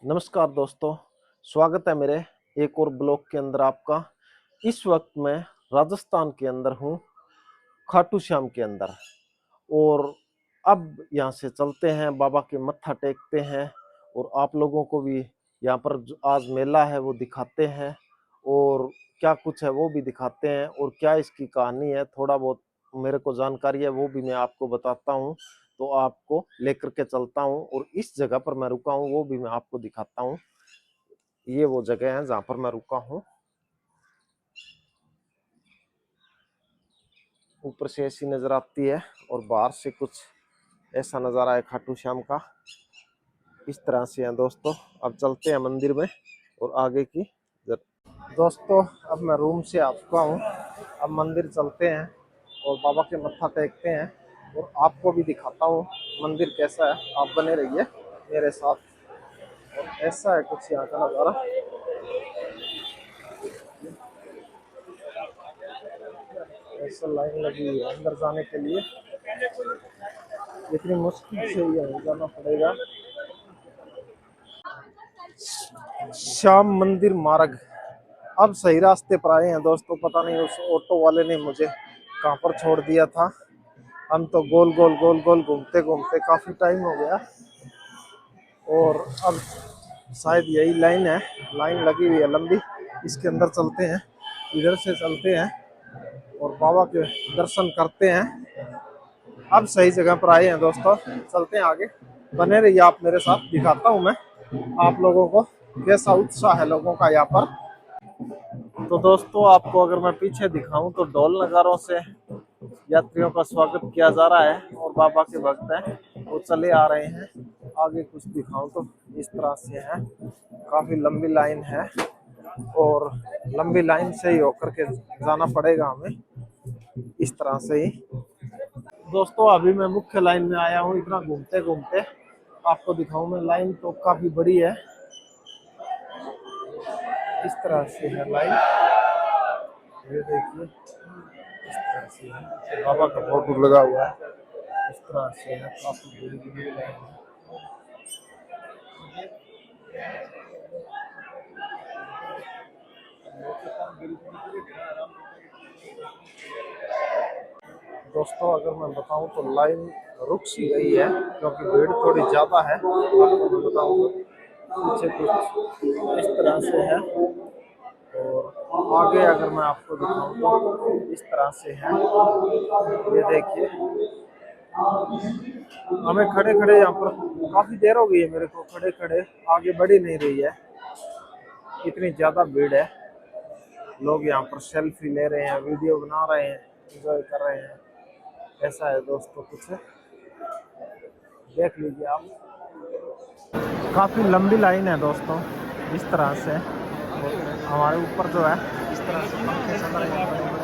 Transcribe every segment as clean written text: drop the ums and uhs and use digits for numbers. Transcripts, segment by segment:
नमस्कार दोस्तों, स्वागत है मेरे एक और ब्लॉग के अंदर आपका। इस वक्त मैं राजस्थान के अंदर हूँ, खाटू श्याम के अंदर। और अब यहाँ से चलते हैं, बाबा के मत्था टेकते हैं और आप लोगों को भी यहाँ पर जो आज मेला है वो दिखाते हैं और क्या कुछ है वो भी दिखाते हैं और क्या इसकी कहानी है, थोड़ा बहुत मेरे को जानकारी है वो भी मैं आपको बताता हूँ। तो आपको लेकर के चलता हूँ और इस जगह पर मैं रुका हूँ वो भी मैं आपको दिखाता हूँ। ये वो जगह है जहां पर मैं रुका हूँ। ऊपर से ऐसी नजर आती है और बाहर से कुछ ऐसा नजारा है खाटू श्याम का। इस तरह से है दोस्तों। अब चलते हैं मंदिर में और आगे की दोस्तों अब मैं रूम से आ चुका हूँ। अब मंदिर चलते हैं और बाबा के मत्था टेकते हैं और आपको भी दिखाता हूँ मंदिर कैसा है। आप बने रहिए मेरे साथ। और ऐसा है कुछ यहाँ का नजारा। ऐसा लाइन लगी हुई है अंदर जाने के लिए, इतनी मुश्किल से ही जाना पड़ेगा। श्याम मंदिर मार्ग। अब सही रास्ते पर आए हैं दोस्तों। पता नहीं उस ऑटो वाले ने मुझे कहाँ पर छोड़ दिया था। हम तो गोल गोल गोल गोल घूमते घूमते काफी टाइम हो गया और अब शायद यही लाइन है। लाइन लगी हुई है लंबी, इसके अंदर चलते हैं, इधर से चलते हैं और बाबा के दर्शन करते हैं। अब सही जगह पर आए हैं दोस्तों, चलते हैं आगे। बने रहिए आप मेरे साथ, दिखाता हूँ मैं आप लोगों को कैसा उत्साह है लोगों का यहाँ पर। तो दोस्तों आपको अगर मैं पीछे दिखाऊं तो ढोल नगारों से यात्रियों का स्वागत किया जा रहा है और बाबा के भक्त हैं वो चले आ रहे हैं। आगे कुछ दिखाऊं तो इस तरह से है, काफी लंबी लाइन है और लंबी लाइन से ही होकर के जाना पड़ेगा हमें, इस तरह से ही। दोस्तों अभी मैं मुख्य लाइन में आया हूँ। इतना घूमते घूमते आपको दिखाऊं मैं, लाइन तो काफी बड़ी है। इस तरह से है लाइन, ये देखिए इस तरह से है। बाबा का फोटो लगा हुआ है, इस तरह से है, काफी बड़ी लाइन है। दोस्तों अगर मैं बताऊं तो लाइन रुक सी गई है क्योंकि भीड़ थोड़ी ज्यादा है। आपको मैं बताऊं तो पीछे कुछ इस तरह से है और आगे अगर मैं आपको दिखाऊं तो इस तरह से है। ये देखिए हमें खड़े खड़े यहाँ पर काफी देर हो गई है, मेरे को खड़े खड़े आगे बढ़ ही नहीं रही है, इतनी ज्यादा भीड़ है। लोग यहाँ पर सेल्फी ले रहे हैं, वीडियो बना रहे हैं, एंजॉय कर रहे हैं। ऐसा है दोस्तों कुछ, देख लीजिए आप। काफी लंबी लाइन है दोस्तों, इस तरह से हमारे ऊपर जो है इस तरह से पंखे चल रहे हैं बड़े बड़े।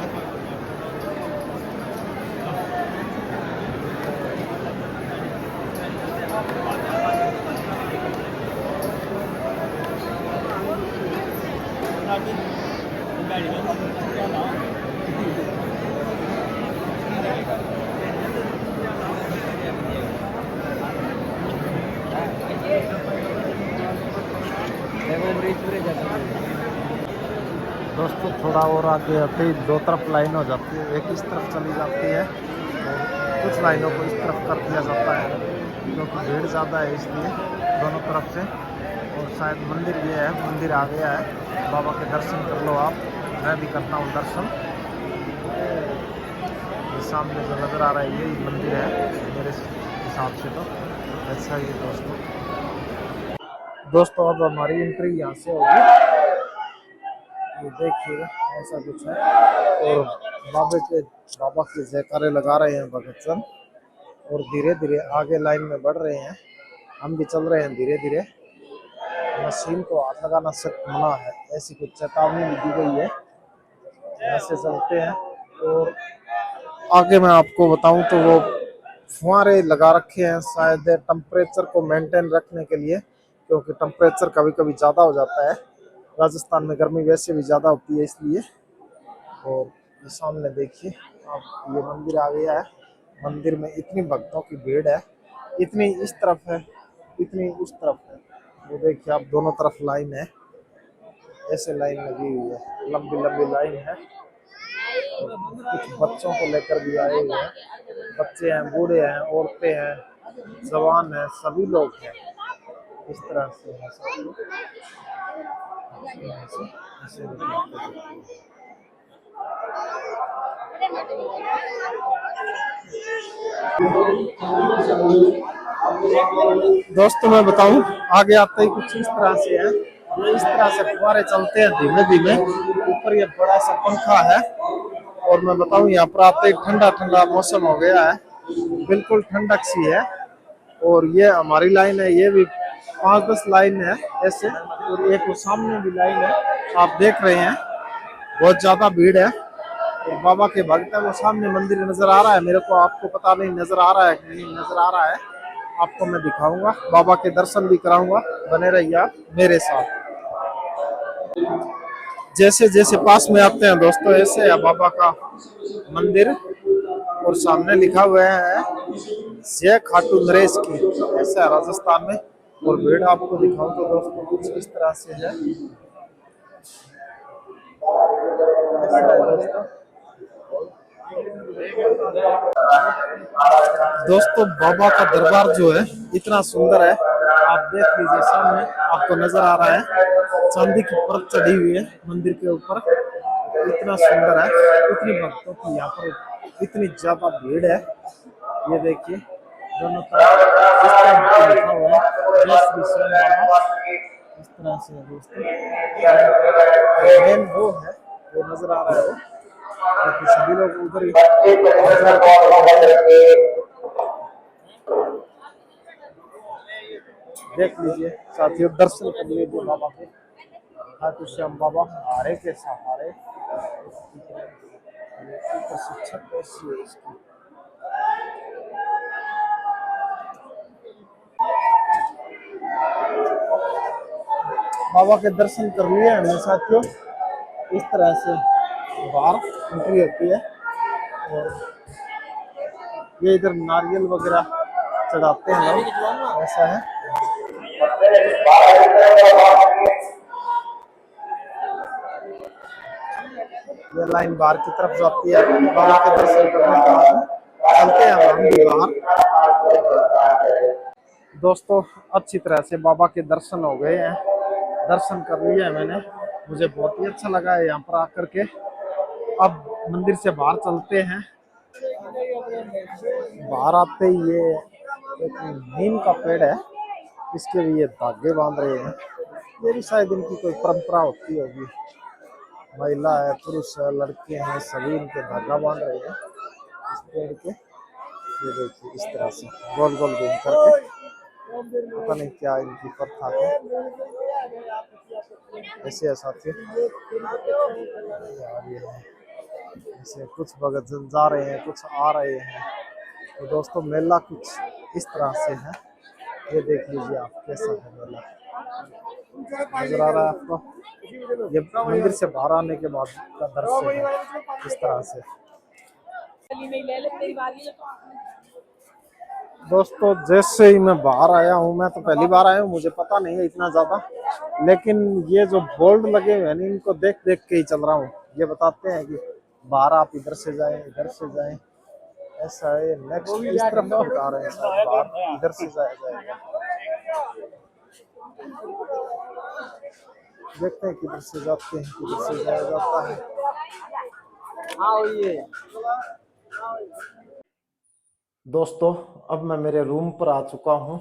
दोस्तों थोड़ा और आगे आते ही दो तरफ लाइन हो जाती है, एक इस तरफ चली जाती है और कुछ लाइनों को इस तरफ कर दिया जाता है क्योंकि भीड़ ज़्यादा है इसलिए दोनों तरफ से। और शायद मंदिर ये है, मंदिर आ गया है, बाबा के दर्शन कर लो आप, मैं भी करता हूँ दर्शन। ये सामने जो नज़र आ रहा है यही मंदिर है मेरे हिसाब से तो। ऐसा ही है दोस्तों। दोस्तों अब हमारी एंट्री यहाँ से होगी, ये देखिएगा ऐसा कुछ है और बाबा के जयकारे लगा रहे हैं भगत जन और धीरे धीरे आगे लाइन में बढ़ रहे हैं। हम भी चल रहे हैं धीरे धीरे। मशीन को हाथ लगाना सख्त मना है, ऐसी कुछ चेतावनी भी दी गई है। ऐसे चलते हैं और आगे मैं आपको बताऊं तो वो फुहारे लगा रखे हैं शायद टेम्परेचर को मेंटेन रखने के लिए, क्योंकि टेम्परेचर कभी कभी ज़्यादा हो जाता है। राजस्थान में गर्मी वैसे भी ज़्यादा होती है इसलिए। और ये सामने देखिए आप, ये मंदिर आ गया है। मंदिर में इतनी भक्तों की भीड़ है, इतनी इस तरफ है, इतनी उस तरफ है। वो देखिए आप दोनों तरफ लाइन है, ऐसे लाइन लगी हुई है, लंबी लंबी लाइन है। और कुछ बच्चों को लेकर भी आए हुए हैं, बच्चे हैं, बूढ़े हैं, औरतें हैं, जवान है, सभी लोग हैं। इस तरह से है सब। ऐसे दोस्तों मैं बताऊं, आगे आते ही कुछ इस तरह से है, ये इस तरह से फुहारे चलते हैं धीमे धीमे। ऊपर ये बड़ा सा पंखा है, और मैं बताऊं यहाँ पर आते ही ठंडा ठंडा मौसम हो गया है, बिल्कुल ठंडक सी है। और ये हमारी लाइन है, ये भी 5-10 लाइन है ऐसे, और एक वो सामने भी लाइन है, आप देख रहे हैं बहुत ज्यादा भीड़ है। और बाबा के भक्त है, वो सामने मंदिर नजर आ रहा है मेरे को, आपको पता नहीं नजर आ रहा है कि नहीं नजर आ रहा है, आपको मैं दिखाऊंगा, बाबा के दर्शन भी कराऊंगा, बने रहिए आप मेरे साथ। जैसे जैसे पास में आते हैं दोस्तों, ऐसे है बाबा का मंदिर, और सामने लिखा हुआ है जय खाटू नरेश की, ऐसा है राजस्थान में। और भीड़ आपको दिखाऊं तो दोस्तों कुछ इस तरह से है, ऐसा है दोस्तों। दोस्तों बाबा का दरबार जो है इतना सुंदर है, आप देख लीजिए सामने आपको नजर आ रहा है, चांदी की परत चढ़ी हुई है मंदिर के ऊपर, इतना सुंदर है। इतनी भक्तों की यहाँ पर इतनी ज्यादा भीड़ है, ये देखिए दोनों तरफ इस तरह लिखा हुआ है जय श्री श्याम बाबा, इस तरह से है दोस्तों। मेन वो है, वो नजर आ रहा है वो, बाकी सभी लोग उधर ही देख लीजिए साथियों, दर्शन कर लीजिए बाबा के, खाटू श्याम बाबा हारे के सहारे। शिक्षक कैसी है इसकी, बाबा के दर्शन कर लिए हमने साथियों, इस तरह से बाहर एंट्री होती है। और ये इधर नारियल वगैरह चढ़ाते हैं लोग, ऐसा है। ये लाइन बाहर की तरफ जाती है, बाबा के दर्शन करने के बाद चलते हैं हम भी बाहर। दोस्तों अच्छी तरह से बाबा के दर्शन हो गए हैं, दर्शन कर लिए हैं मैंने, मुझे बहुत ही अच्छा लगा है यहाँ पर आकर के। अब मंदिर से बाहर चलते हैं, बाहर आते ही ये एक नीम का पेड़ है, इसके भी ये धागे बांध रहे हैं, ये भी शायद इनकी कोई परंपरा होती होगी, महिला है, पुरुष है, लड़के हैं, सभी इनके धागा बांध रहे हैं इस पेड़ के। ये देखिए इस तरह से गोल गोल घूम करके, पता नहीं क्या इनकी प्रथा है, ऐसे है साथियों। यार ये ऐसे कुछ भगत जन जा रहे हैं, कुछ आ रहे हैं, तो दोस्तों मेला कुछ इस तरह से है, ये देख लीजिए आप कैसा है मेला, नजर आ रहा है आपको। ये मंदिर से बाहर आने के बाद का दृश्य है इस तरह से। दोस्तों जैसे ही मैं बाहर आया हूँ, मैं तो पहली बार आया हूँ, मुझे पता नहीं है इतना ज्यादा, लेकिन ये जो बोर्ड लगे हुए हैं इनको देख देख के ही चल रहा हूँ, ये बताते हैं कि बाहर आप इधर से जाएं, इधर से जाएं, ऐसा है। नेक्स्ट इस तरफ बता रहे हैं, बाहर इधर से जाया जाएगा, देखते हैं किधर से जाते हैं, किधर से जाया जाता है। हाँ ये दोस्तों अब मैं मेरे रूम पर आ चुका हूँ,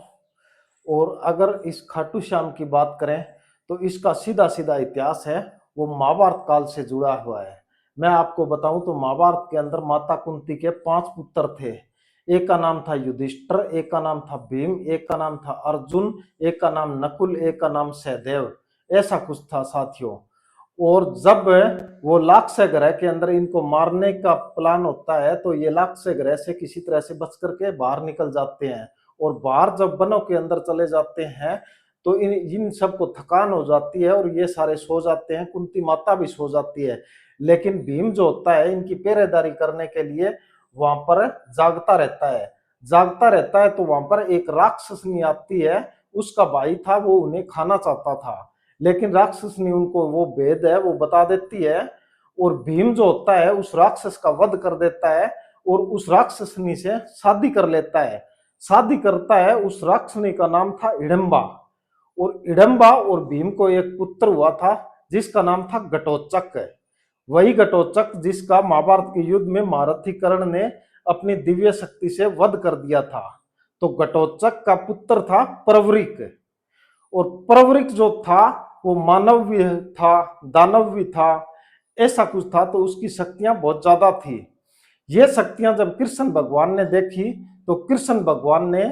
और अगर इस खाटू श्याम की बात करें तो इसका सीधा सीधा इतिहास है, वो महाभारत काल से जुड़ा हुआ है। मैं आपको बताऊं तो महाभारत के अंदर माता कुंती के 5 पुत्र थे, एक का नाम था युधिष्ठिर, एक का नाम था भीम, एक का नाम था अर्जुन, एक का नाम नकुल, एक का नाम सहदेव, ऐसा कुछ था साथियों। और जब वो लाक्ष्य ग्रह के अंदर इनको मारने का प्लान होता है, तो ये लाक्ष्य ग्रह से किसी तरह से बच करके बाहर निकल जाते हैं, और बाहर जब वनों के अंदर चले जाते हैं तो इन सबको थकान हो जाती है, और ये सारे सो जाते हैं, कुंती माता भी सो जाती है, लेकिन भीम जो होता है इनकी पहरेदारी करने के लिए वहां पर जागता रहता है। तो वहां पर एक राक्षसनी आती है, उसका भाई था, वो उन्हें खाना चाहता था, लेकिन राक्षसनी उनको वो भेद है वो बता देती है, और भीम जो होता है उस राक्षस का वध कर देता है और उस राक्षसनी से शादी कर लेता है। शादी करता है, उस राक्षसनी का नाम था हिडम्बा, और हिडम्बा और भीम को एक पुत्र हुआ था जिसका नाम था घटोत्कच। वही घटोत्कच जिसका महाभारत के युद्ध में महारथी कर्ण ने अपनी दिव्य शक्ति से वध कर दिया था। तो घटोत्कच का पुत्र था प्रवरिक, और प्रवरिक जो था वो मानव भी था, दानव भी था, ऐसा कुछ था। तो उसकी शक्तियां बहुत ज्यादा थी। ये शक्तियां जब कृष्ण भगवान ने देखी तो कृष्ण भगवान ने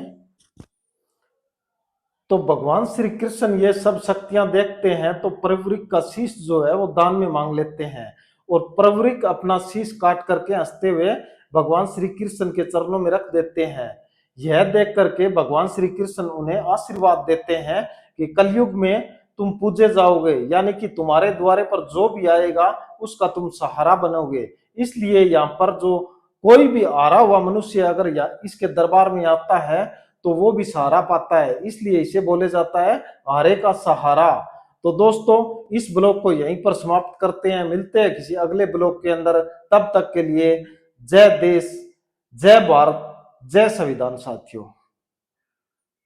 तो भगवान श्री कृष्ण ये सब शक्तियां देखते हैं तो प्रवरिक का शीश जो है वो दान में मांग लेते हैं, और प्रवरिक अपना शीश काट करके हंसते हुए भगवान श्री कृष्ण के चरणों में रख देते हैं। यह देख करके भगवान श्री कृष्ण उन्हें आशीर्वाद देते हैं कि कलयुग में तुम पूजे जाओगे, यानी कि तुम्हारे द्वारे पर जो भी आएगा उसका तुम सहारा बनोगे। इसलिए यहाँ पर जो कोई भी हारा हुआ मनुष्य अगर इसके दरबार में आता है तो वो भी सहारा पाता है, इसलिए इसे बोले जाता है हारे का सहारा। तो दोस्तों इस ब्लॉग को यहीं पर समाप्त करते हैं, मिलते हैं किसी अगले ब्लॉग के अंदर। तब तक के लिए जय देश, जय भारत, जय संविधान साथियों।